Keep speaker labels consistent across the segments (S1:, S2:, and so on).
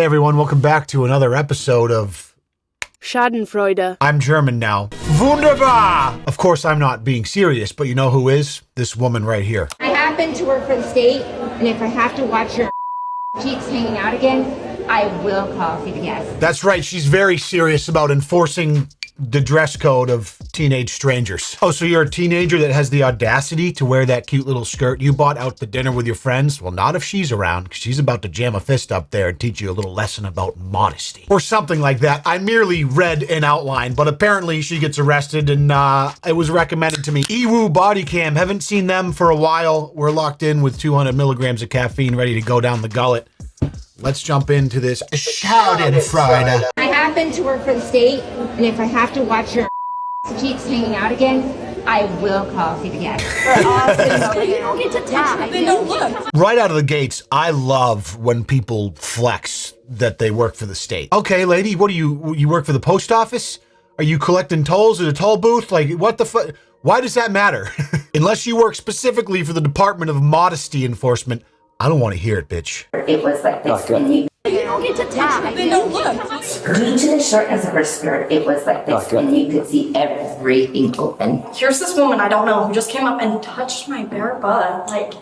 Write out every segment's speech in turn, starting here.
S1: everyone, welcome back to another episode of
S2: Schadenfreude.
S1: I'm German now. Wunderbar! Of course, I'm not being serious, but you know who is? This woman right here.
S3: I happen to work for the state, and if I have to watch your cheeks hanging out again, I will call CPS.
S1: That's right, she's very serious about enforcing the dress code of teenage strangers. Oh, so you're a teenager that has the audacity to wear that cute little skirt you bought out to dinner with your friends? Well, not if she's around, because she's about to jam a fist up there and teach you a little lesson about modesty. Or something like that. I merely read an outline, but apparently she gets arrested and it was recommended to me. Ewu Body Cam, haven't seen them for a while. We're locked in with 200 milligrams of caffeine ready to go down the gullet. Let's jump into this Schadenfreude.
S3: I happen to work for the state, and if I have to watch your cheeks hanging out again, I will call CPS.
S2: You don't get to touch them. Don't look.
S1: Right out of the gates, I love when people flex that they work for the state. Okay, lady, what do you work for the post office? Are you collecting tolls at a toll booth? Like, what the fuck? Why does that matter? Unless you work specifically for the Department of Modesty Enforcement, I don't want to hear it, bitch.
S3: It was like this when you
S2: don't get to touch them. Don't look.
S3: due to the shortness of her skirt, it was like this when you could see everything open.
S4: Here's this woman I don't know who just came up and touched my bare butt. Like,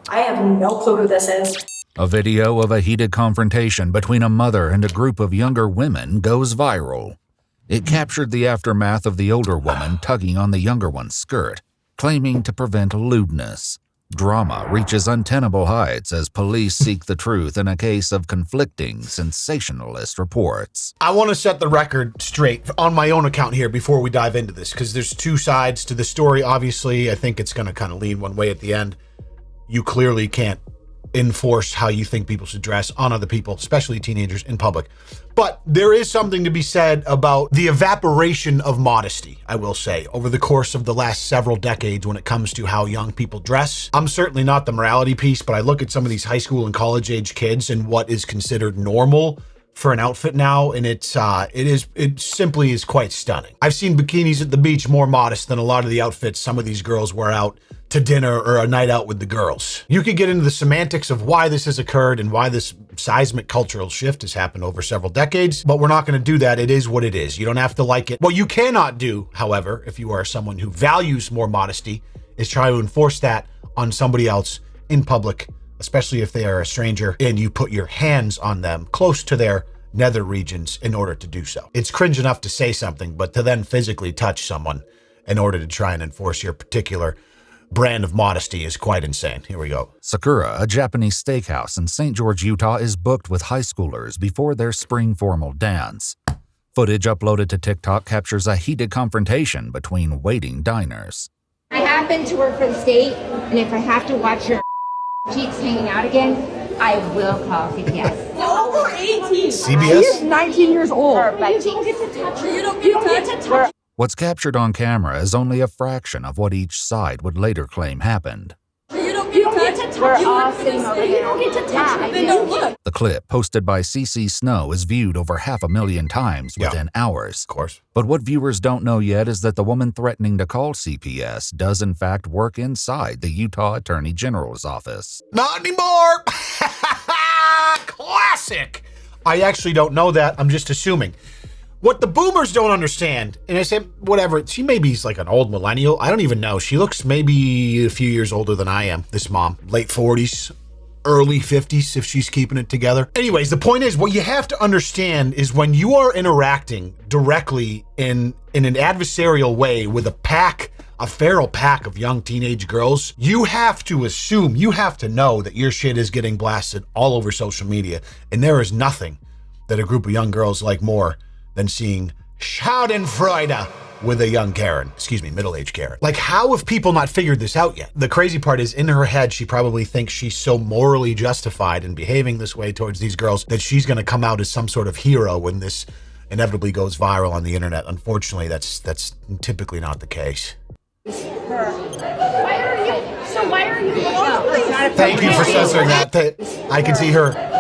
S4: I have no clue who this is.
S5: A video of a heated confrontation between a mother and a group of younger women goes viral. It captured the aftermath of the older woman tugging on the younger one's skirt, claiming to prevent lewdness. Drama reaches untenable heights as police seek the truth in a case of conflicting, sensationalist reports.
S1: I want to set the record straight on my own account here before we dive into this, because there's two sides to the story. Obviously, I think it's going to kind of lean one way at the end. You clearly can't enforce how you think people should dress on other people, especially teenagers in public. But there is something to be said about the evaporation of modesty, I will say, over the course of the last several decades when it comes to how young people dress. I'm certainly not the morality piece, but I look at some of these high school and college age kids and what is considered normal for an outfit now, and it simply is quite stunning. I've seen bikinis at the beach more modest than a lot of the outfits some of these girls wear out to dinner or a night out with the girls. You could get into the semantics of why this has occurred and why this seismic cultural shift has happened over several decades, but we're not going to do that. It is what it is. You don't have to like it. What you cannot do, however, if you are someone who values more modesty, is try to enforce that on somebody else in public, especially if they are a stranger and you put your hands on them close to their nether regions in order to do so. It's cringe enough to say something, but to then physically touch someone in order to try and enforce your particular brand of modesty is quite insane. Here we go.
S5: Sakura, a Japanese steakhouse in St. George, Utah, is booked with high schoolers before their spring formal dance. Footage uploaded to TikTok captures a heated confrontation between waiting diners.
S3: I happen to work for the state, and if I have to watch your cheeks hanging out again, I will call CPS.
S4: Over 18.
S1: CBS?
S2: She's 19 years old.
S3: Her butt cheeks.
S4: You don't get to touch.
S5: What's captured on camera is only a fraction of what each side would later claim happened.
S4: You don't get to touch.
S3: We're all sitting over
S4: You
S3: there.
S4: don't get to touch.
S3: Yeah,
S4: Then don't look.
S5: The clip, posted by CC Snow, is viewed over 500,000 times within hours.
S1: Of course.
S5: But what viewers don't know yet is that the woman threatening to call CPS does in fact work inside the Utah Attorney General's office.
S1: Not anymore! Classic! I actually don't know that. I'm just assuming. What the boomers don't understand, and I said, whatever, she maybe is like an old millennial. I don't even know. She looks maybe a few years older than I am, this mom. Late 40s, early 50s, if she's keeping it together. Anyways, the point is, what you have to understand is when you are interacting directly in an adversarial way with a feral pack of young teenage girls, you have to assume, you have to know that your shit is getting blasted all over social media. And there is nothing that a group of young girls like more than seeing Schadenfreude with a young Karen. Middle-aged Karen. Like, how have people not figured this out yet? The crazy part is, in her head, she probably thinks she's so morally justified in behaving this way towards these girls that she's going to come out as some sort of hero when this inevitably goes viral on the internet. Unfortunately, that's typically not the case.
S4: Why are you?
S1: Thank you for censoring that. I can see her.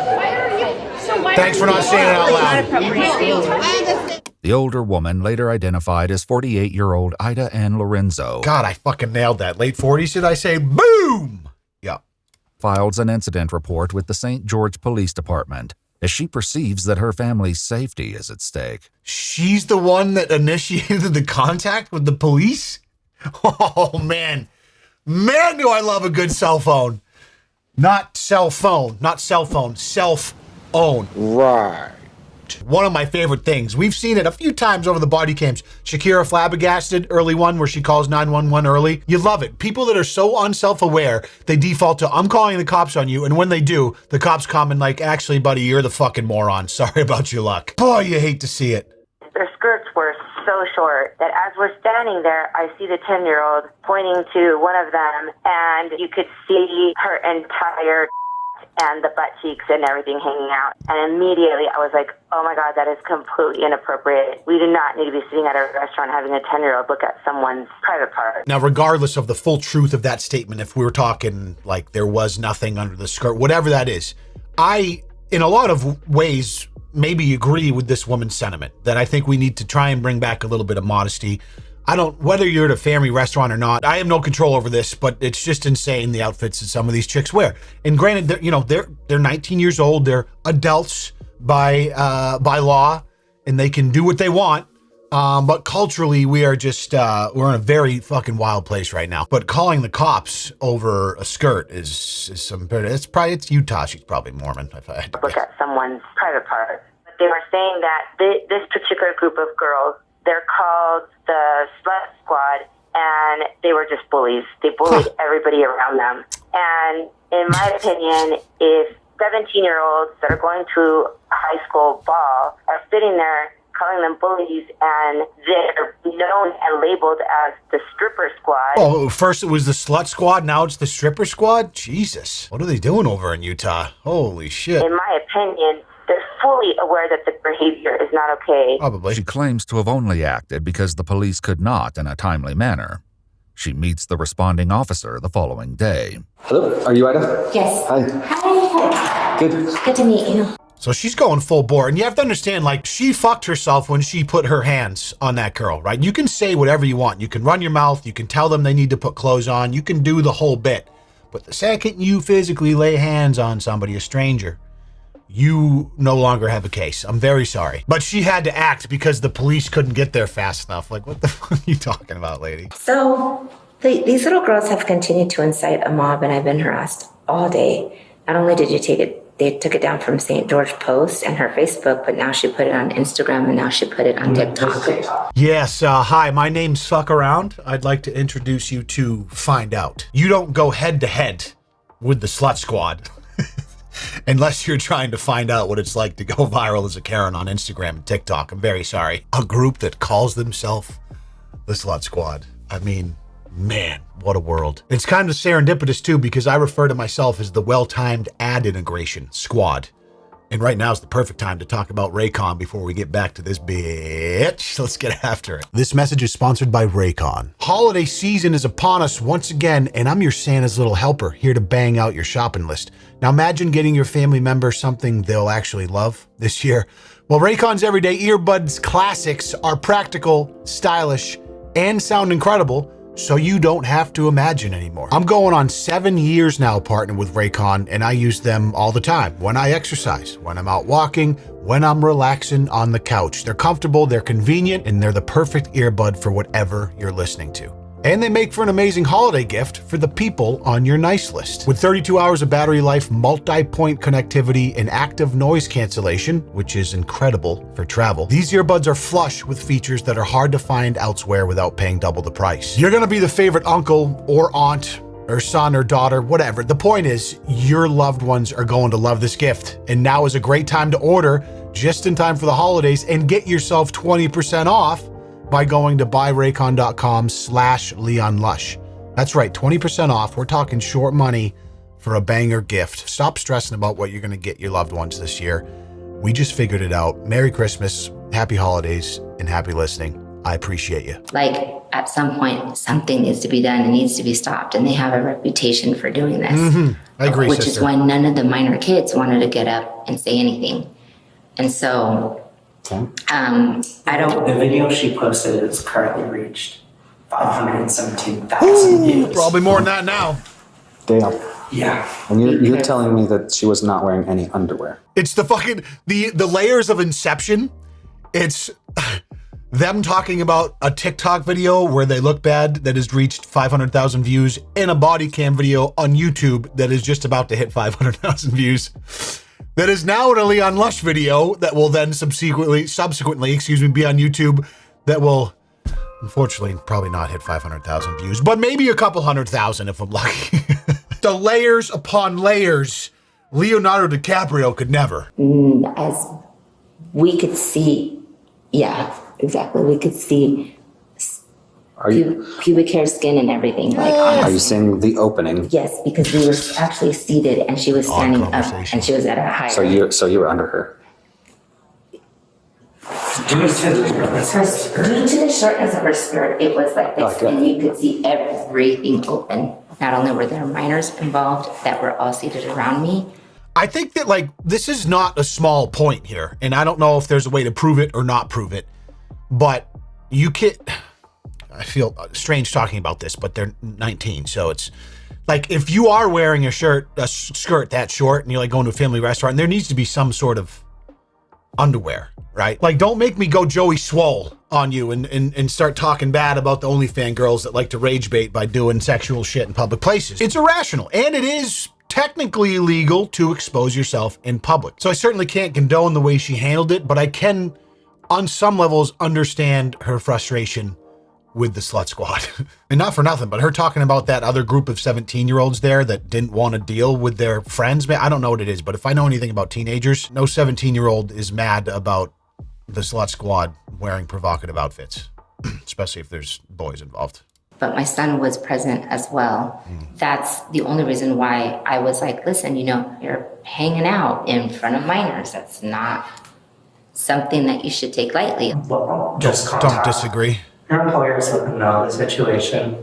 S1: Thanks for not saying it out loud.
S5: The older woman, later identified as 48-year-old Ida Ann Lorenzo,
S1: God, I fucking nailed that. Late 40s, did I say? Boom! Yeah.
S5: files an incident report with the St. George Police Department, as she perceives that her family's safety is at stake.
S1: She's the one that initiated the contact with the police? Oh, man. Man, do I love a good cell phone. Not cell phone. Not cell phone. Self-own.
S6: Right.
S1: One of my favorite things. We've seen it a few times over the body cams. Shakira Flabbergasted, early one, where she calls 911 early. You love it. People that are so unself-aware, they default to, I'm calling the cops on you. And when they do, the cops come and like, actually, buddy, you're the fucking moron. Sorry about your luck. Boy, you hate to see it.
S7: Their skirts were so short that as we're standing there, I see the 10-year-old pointing to one of them, and you could see her entire and the butt cheeks and everything hanging out. And immediately I was like, oh my God, that is completely inappropriate. We do not need to be sitting at a restaurant having a 10-year-old look at someone's private part.
S1: Now, regardless of the full truth of that statement, if we were talking like there was nothing under the skirt, whatever that is, I, in a lot of ways, maybe agree with this woman's sentiment that I think we need to try and bring back a little bit of modesty. Whether you're at a family restaurant or not, I have no control over this, but it's just insane the outfits that some of these chicks wear. And granted, they're 19 years old, they're adults by law, and they can do what they want. But culturally, we are just we're in a very fucking wild place right now. But calling the cops over a skirt is some. It's Utah. She's probably Mormon. If I had to
S7: look at someone's private part. But they were saying that this particular group of girls, they're called the Slut Squad, and they were just bullies. They bullied everybody around them. And in my opinion, if 17-year-olds that are going to a high school ball are sitting there calling them bullies, and they're known and labeled as the stripper squad.
S1: Oh, first it was the slut squad, now it's the stripper squad? Jesus. What are they doing over in Utah? Holy shit.
S7: In my opinion, they're fully aware that the behavior is not okay.
S1: Probably.
S5: She claims to have only acted because the police could not in a timely manner. She meets the responding officer the following day.
S6: Hello, are you Ida?
S3: Yes.
S6: Hi.
S3: Hi.
S6: Good.
S3: Good to meet you.
S1: So she's going full bore. And you have to understand, like, she fucked herself when she put her hands on that girl, right? You can say whatever you want. You can run your mouth. You can tell them they need to put clothes on. You can do the whole bit. But the second you physically lay hands on somebody, a stranger, you no longer have a case. I'm very sorry. But she had to act because the police couldn't get there fast enough. Like, what the fuck are you talking about, lady?
S8: So these little girls have continued to incite a mob, and I've been harassed all day. Not only did they took it down from St. George Post and her Facebook, but now she put it on Instagram, and now she put it on TikTok.
S1: Yes, hi, my name's Fuck Around. I'd like to introduce you to Find Out. You don't go head to head with the Slut Squad unless you're trying to find out what it's like to go viral as a Karen on Instagram and TikTok. I'm very sorry. A group that calls themselves the Slut Squad. I mean, man, what a world. It's kind of serendipitous too, because I refer to myself as the well-timed ad integration squad. And right now is the perfect time to talk about Raycon before we get back to this bitch. Let's get after it. This message is sponsored by Raycon. Holiday season is upon us once again, and I'm your Santa's little helper, here to bang out your shopping list. Now imagine getting your family member something they'll actually love this year. Well, Raycon's Everyday Earbuds Classics are practical, stylish, and sound incredible, so you don't have to imagine anymore. I'm going on 7 years now partnering with Raycon, and I use them all the time. When I exercise, when I'm out walking, when I'm relaxing on the couch. They're comfortable, they're convenient, and they're the perfect earbud for whatever you're listening to. And they make for an amazing holiday gift for the people on your nice list. With 32 hours of battery life, multi-point connectivity, and active noise cancellation, which is incredible for travel, these earbuds are flush with features that are hard to find elsewhere without paying double the price. You're gonna be the favorite uncle or aunt or son or daughter, whatever. The point is, your loved ones are going to love this gift. And now is a great time to order just in time for the holidays and get yourself 20% off by going to buyraycon.com/LeonLush. That's right, 20% off. We're talking short money for a banger gift. Stop stressing about what you're going to get your loved ones this year. We just figured it out. Merry Christmas, happy holidays, and happy listening. I appreciate you.
S8: Like, at some point, something needs to be done. It needs to be stopped. And they have a reputation for doing this.
S1: I agree,
S8: Which
S1: sister.
S8: is why none of the minor kids wanted to get up and say anything. And so, I don't...
S9: The video she posted has currently reached 517,000 views.
S1: Probably more than that now.
S6: Damn.
S9: Yeah.
S6: And you're telling me that she was not wearing any underwear.
S1: It's the fucking, the layers of Inception. It's them talking about a TikTok video where they look bad that has reached 500,000 views and a body cam video on YouTube that is just about to hit 500,000 views. That is now in a Leon Lush video that will then subsequently, be on YouTube that will, unfortunately, probably not hit 500,000 views, but maybe a couple 100,000 if I'm lucky. The layers upon layers, Leonardo DiCaprio could never.
S8: As we could see, yeah, exactly. We could see pubic hair, skin, and everything. Like, honestly.
S6: Are you seeing the opening?
S8: Yes, because we were actually seated and she was standing up and she was at a higher.
S6: So you were under her.
S9: Due to the
S8: shortness of her skirt, it was like this, and you could see everything open. Not only were there minors involved that were all seated around me.
S1: I think that, like, this is not a small point here, and I don't know if there's a way to prove it or not prove it, but you can't. I feel strange talking about this, but they're 19, so it's like if you are wearing a skirt that short and you're like going to a family restaurant, there needs to be some sort of underwear, right? Like, don't make me go Joey Swole on you and start talking bad about the OnlyFans girls that like to rage bait by doing sexual shit in public places. It's irrational, and it is technically illegal to expose yourself in public. So I certainly can't condone the way she handled it, but I can, on some levels, understand her frustration with the slut squad. And not for nothing, but her talking about that other group of 17-year-olds there that didn't want to deal with their friends. Man, I don't know what it is, but if I know anything about teenagers, no 17-year-old is mad about the slut squad wearing provocative outfits, especially if there's boys involved.
S8: But my son was present as well. That's the only reason why I was like, listen, you're hanging out in front of minors. That's not something that you should take lightly.
S9: Well, just
S1: don't disagree.
S9: Your employers let them know the situation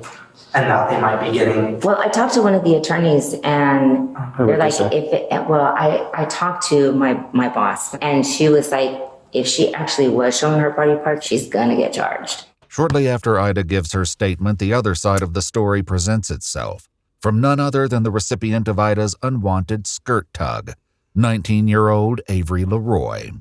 S9: and that they might be getting.
S8: Well, I talked to one of the attorneys and they're like, I talked to my boss and she was like, if she actually was showing her body parts, she's gonna get charged.
S5: Shortly after Ida gives her statement, the other side of the story presents itself from none other than the recipient of Ida's unwanted skirt tug, 19-year-old Avery Leroy.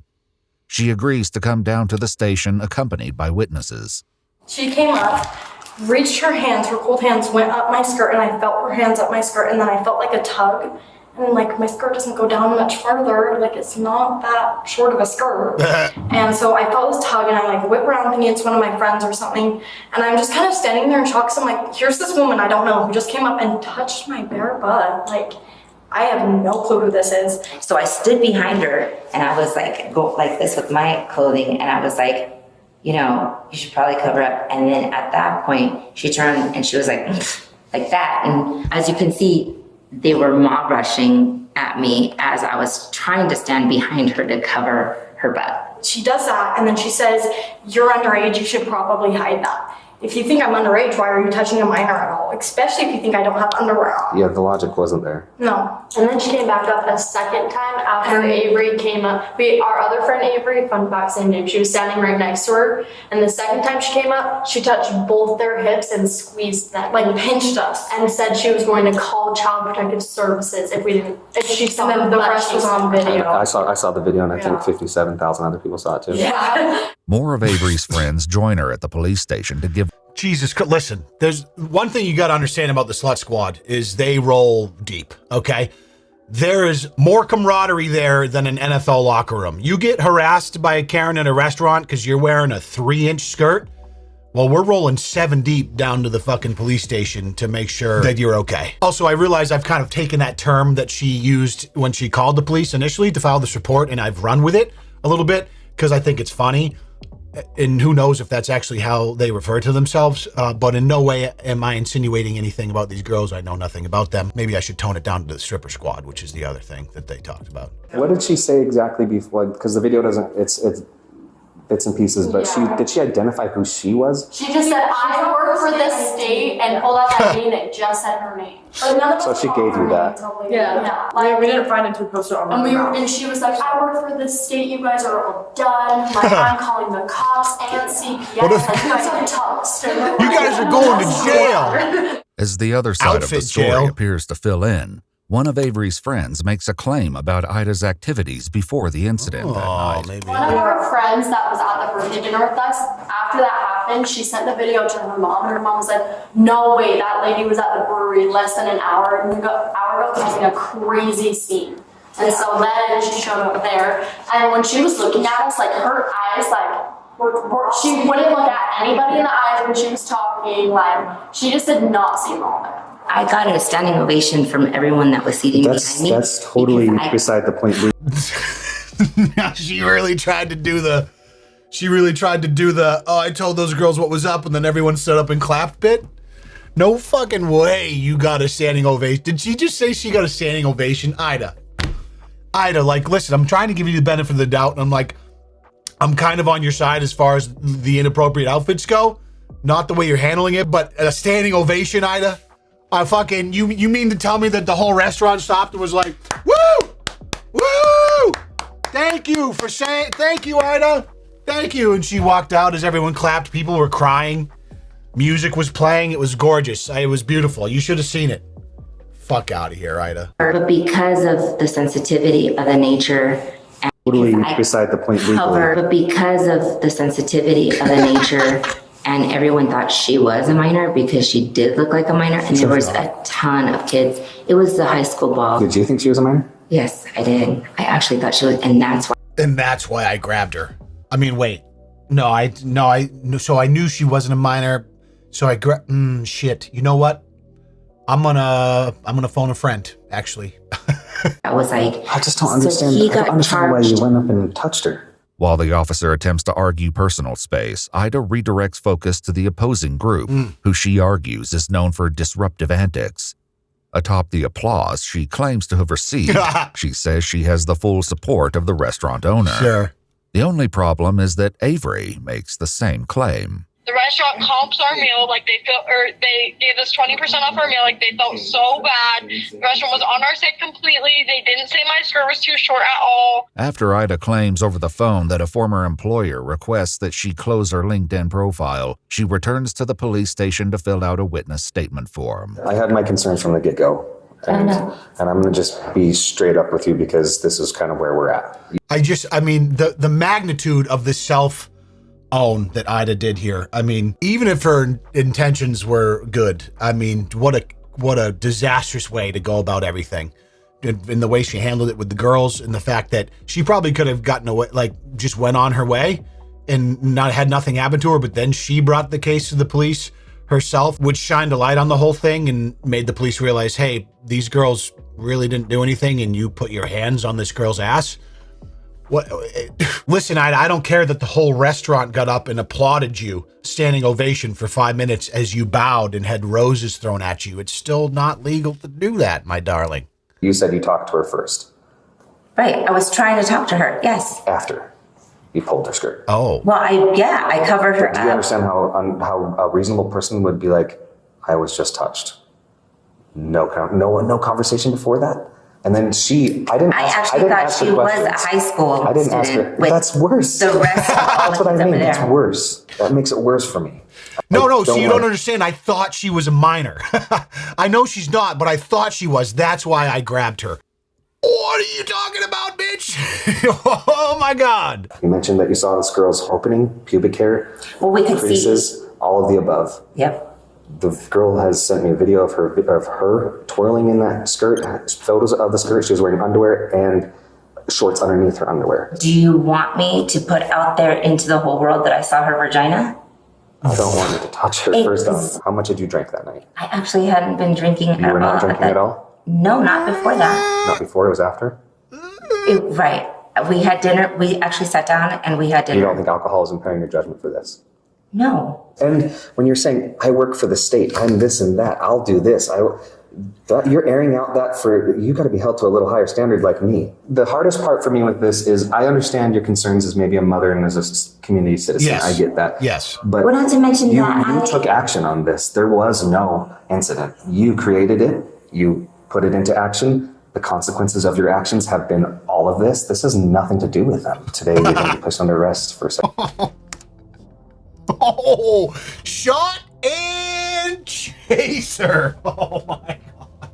S5: She agrees to come down to the station accompanied by witnesses.
S4: She came up, reached her cold hands went up my skirt, and I felt her hands up my skirt, and then I felt like a tug. And like my skirt doesn't go down much farther, like it's not that short of a skirt. And so I felt this tug and I like whip around thinking it's one of my friends or something. And I'm just kind of standing there in shock because I'm like, here's this woman I don't know who just came up and touched my bare butt. Like, I have no clue who this is.
S8: So I stood behind her and I was like, go like this with my clothing. And I was like, you should probably cover up. And then at that point, she turned and she was like that. And as you can see, they were mob rushing at me as I was trying to stand behind her to cover her butt.
S4: She does that, and then she says, you're underage, you should probably hide that. If you think I'm underage, why are you touching a minor at all? Especially if you think I don't have underwear on.
S6: Yeah, the logic wasn't there.
S4: No.
S10: And then she came back up a second time after Avery came up. Our other friend Avery, fun fact, same name, she was standing right next to her. And the second time she came up, she touched both their hips and squeezed them, like pinched us, and said she was going to call Child Protective Services if she saw them. And then the rest was on video.
S6: I saw the video, and I think 57,000 other people saw it too.
S4: Yeah.
S5: More of Avery's friends join her at the police station to give.
S1: Jesus, listen, there's one thing you got to understand about the slut squad is they roll deep, okay? There is more camaraderie there than an NFL locker room. You get harassed by a Karen at a restaurant because you're wearing a 3-inch skirt. Well, we're rolling 7 deep down to the fucking police station to make sure that you're okay. Also, I realize I've kind of taken that term that she used when she called the police initially to file this report, and I've run with it a little bit because I think it's funny. And who knows if that's actually how they refer to themselves, but in no way am I insinuating anything about these girls. I know nothing about them. Maybe I should tone it down to the stripper squad, which is the other thing that they talked about.
S6: What did she say exactly before? Because the video doesn't, it's bits and pieces, but did she identify who she was?
S10: She just said, I work for this state, and pulled out that name that just said her name.
S6: So she gave you that.
S10: Yeah.
S4: Like, we didn't find it until we posted it on
S10: and she was like, I work for this state, you guys are all done. Like, I'm calling the cops and CPS. Like, you guys are toast.
S1: You guys are going to jail.
S5: As the other side of the story
S1: jail
S5: appears to fill in, One of Avery's friends makes a claim about Ida's activities before the incident that night.
S1: Maybe.
S10: One of our friends that was at the birthday dinner with us, after that happened, she sent the video to her mom. Her mom said, no way, that lady was at the brewery less than an hour ago causing a crazy scene. And so then she showed up there. And when she was looking at us, like her eyes, like, she wouldn't look at anybody in the eyes when she was talking. Like, she just did not seem normal.
S8: I got a standing ovation from everyone that was seating behind me.
S6: That's totally beside the point.
S1: She really tried to do the, oh, I told those girls what was up, and then everyone stood up and clapped bit. No fucking way you got a standing ovation. Did she just say she got a standing ovation? Ida, like, listen, I'm trying to give you the benefit of the doubt, and I'm kind of on your side as far as the inappropriate outfits go. Not the way you're handling it, but a standing ovation, Ida? You mean to tell me that the whole restaurant stopped and was like, woo! Woo! Thank you, Ida. Thank you. And she walked out as everyone clapped. People were crying. Music was playing. It was gorgeous. It was beautiful. You should have seen it. Fuck out of here, Ida.
S8: But because of the sensitivity of the nature,
S6: Totally beside the point.
S8: But because of the sensitivity of the nature, and everyone thought she was a minor because she did look like a minor, and there was a ton of kids. It was the high school ball.
S6: Did you think she was a minor?
S8: Yes, I did. I actually thought she was, and that's why
S1: I grabbed her. I mean, wait. So I knew she wasn't a minor. So I grabbed. Shit. You know what? I'm gonna phone a friend. Actually.
S8: I was like,
S6: I just don't understand. I don't understand why you went up and touched her.
S5: While the officer attempts to argue personal space, Ida redirects focus to the opposing group, who she argues is known for disruptive antics. Atop the applause she claims to have received, she says she has the full support of the restaurant owner.
S1: Sure.
S5: The only problem is that Avery makes the same claim.
S11: The restaurant comps our meal, like they gave us 20% off our meal, like they felt so bad. The restaurant was on our side completely. They didn't say my skirt was too short at all.
S5: After Ida claims over the phone that a former employer requests that she close her LinkedIn profile, she returns to the police station to fill out a witness statement form.
S6: I had my concerns from the get-go. And I'm going to just be straight up with you because this is kind of where we're at.
S1: The magnitude of the self-own that Ida did here. I mean, even if her intentions were good, I mean, what a disastrous way to go about everything. In the way she handled it with the girls, and the fact that she probably could have gotten away, like just went on her way and had nothing happen to her, but then she brought the case to the police herself, which shined a light on the whole thing and made the police realize, hey, these girls really didn't do anything and you put your hands on this girl's ass. What? Listen, I don't care that the whole restaurant got up and applauded you, standing ovation for 5 minutes as you bowed and had roses thrown at you. It's still not legal to do that, my darling.
S6: You said you talked to her first.
S8: Right, I was trying to talk to her, yes.
S6: After you pulled her skirt.
S1: Oh.
S8: Well, I covered her up.
S6: Do you understand how a reasonable person would be like, I was just touched? No conversation before that? And then I actually thought she was a high school I didn't ask her. That's worse.
S8: The rest
S6: That's what I mean. That's worse. That makes it worse for me.
S1: No, so you don't understand. I thought she was a minor. I know she's not, but I thought she was. That's why I grabbed her. What are you talking about, bitch? Oh my God.
S6: You mentioned that you saw this girl's opening, pubic hair, creases, all of the above.
S8: Yep.
S6: The girl has sent me a video of her twirling in that skirt, photos of the skirt. She was wearing underwear and shorts underneath her underwear.
S8: Do you want me to put out there into the whole world that I saw her vagina?
S6: I don't want you to touch her. First off, how much had you drank that night?
S8: I actually hadn't been drinking at all.
S6: You were not drinking at all?
S8: No, not before that.
S6: Not before, it was after?
S8: Right. We had dinner. We actually sat down and we had dinner.
S6: You don't think alcohol is impairing your judgment for this?
S8: No.
S6: And when you're saying, I work for the state, I'm this and that, I'll do this, you're airing out that you got to be held to a little higher standard like me. The hardest part for me with this is I understand your concerns as maybe a mother and as a community citizen.
S1: Yes.
S6: I get that.
S1: Yes.
S6: But
S8: well, not to mention
S6: you took action on this. There was no incident. You created it. You put it into action. The consequences of your actions have been all of this. This has nothing to do with them. Today, you're going to be placed under arrest for a second.
S1: Oh, shot and chaser. Oh my God.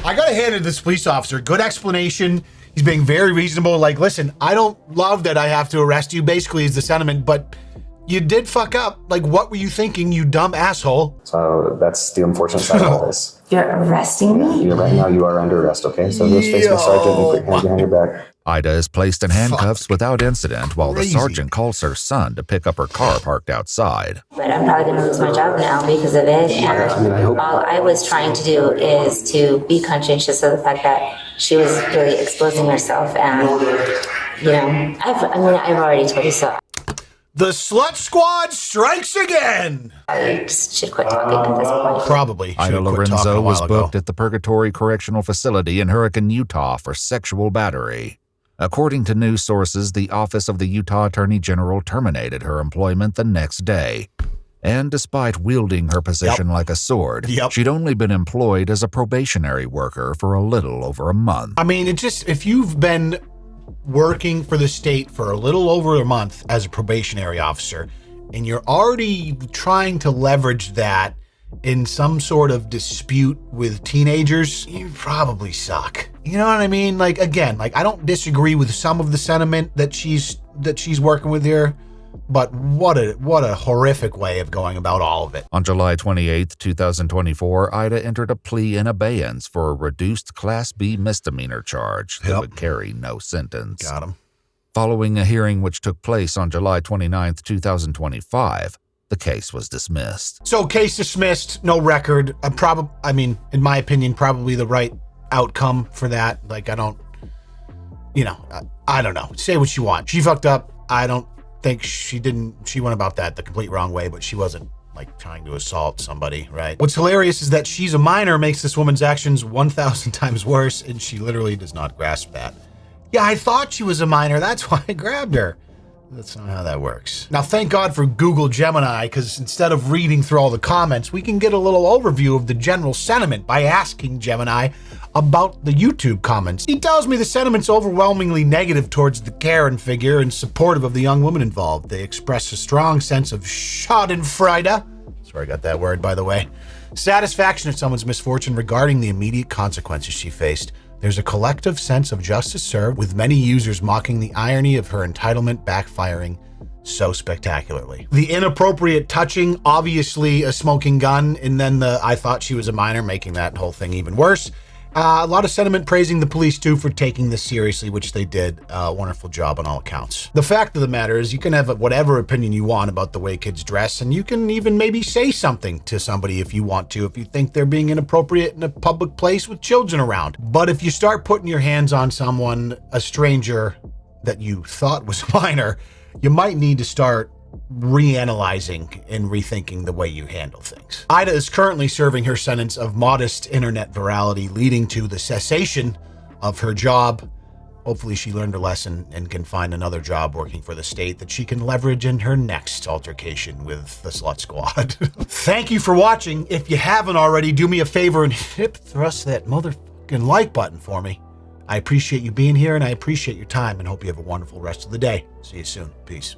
S1: I gotta hand it to this police officer. Good explanation. He's being very reasonable. Like, listen, I don't love that I have to arrest you, basically is the sentiment, but you did fuck up. Like, what were you thinking, you dumb asshole?
S6: So that's the unfortunate side of all this.
S8: You're arresting me?
S6: Right now you are under arrest, okay? So go face the sergeant and put hands behind your back.
S5: Ida is placed in handcuffs without incident while the sergeant calls her son to pick up her car parked outside.
S8: But I'm probably going to lose my job now because of it. And all I was trying to do is to be conscientious of the fact that she was really exposing herself. And, you know, I've already told you so.
S1: The slut squad strikes again.
S8: I should quit talking at this point.
S1: Probably.
S5: Ida Lorenzo was booked at the Purgatory Correctional Facility in Hurricane, Utah for sexual battery. According to news sources, the Office of the Utah Attorney General terminated her employment the next day. And despite wielding her position like a sword, she'd only been employed as a probationary worker for a little over a month.
S1: I mean, if you've been working for the state for a little over a month as a probationary officer, and you're already trying to leverage that in some sort of dispute with teenagers, you probably suck. You know what I mean? Like, again, like, I don't disagree with some of the sentiment that she's working with here, but what a horrific way of going about all of it.
S5: On July 28, 2024, Ida entered a plea in abeyance for a reduced Class B misdemeanor charge that would carry no sentence.
S1: Got him.
S5: Following a hearing which took place on July 29, 2025, the case was dismissed.
S1: So, case dismissed, no record. In my opinion, probably the right outcome for that. Like, I don't know. Say what you want. She fucked up. I don't think she went about that the complete wrong way, but she wasn't like trying to assault somebody, right? What's hilarious is that she's a minor makes this woman's actions 1,000 times worse, and she literally does not grasp that. Yeah, I thought she was a minor. That's why I grabbed her. That's not how that works. Now, thank God for Google Gemini, because instead of reading through all the comments, we can get a little overview of the general sentiment by asking Gemini about the YouTube comments. He tells me the sentiment's overwhelmingly negative towards the Karen figure and supportive of the young woman involved. They express a strong sense of schadenfreude. Sorry, I got that word, by the way. Satisfaction at someone's misfortune regarding the immediate consequences she faced. There's a collective sense of justice served, with many users mocking the irony of her entitlement backfiring so spectacularly. The inappropriate touching, obviously a smoking gun, and then the I thought she was a minor, making that whole thing even worse. A lot of sentiment praising the police, too, for taking this seriously, which they did. Wonderful job on all accounts. The fact of the matter is you can have whatever opinion you want about the way kids dress, and you can even maybe say something to somebody if you want to, if you think they're being inappropriate in a public place with children around. But if you start putting your hands on someone, a stranger that you thought was a minor, you might need to start reanalyzing and rethinking the way you handle things. Ida is currently serving her sentence of modest internet virality, leading to the cessation of her job. Hopefully she learned her lesson and can find another job working for the state that she can leverage in her next altercation with the Slut Squad. Thank you for watching. If you haven't already, do me a favor and hip thrust that motherfucking like button for me. I appreciate you being here, and I appreciate your time, and hope you have a wonderful rest of the day. See you soon. Peace.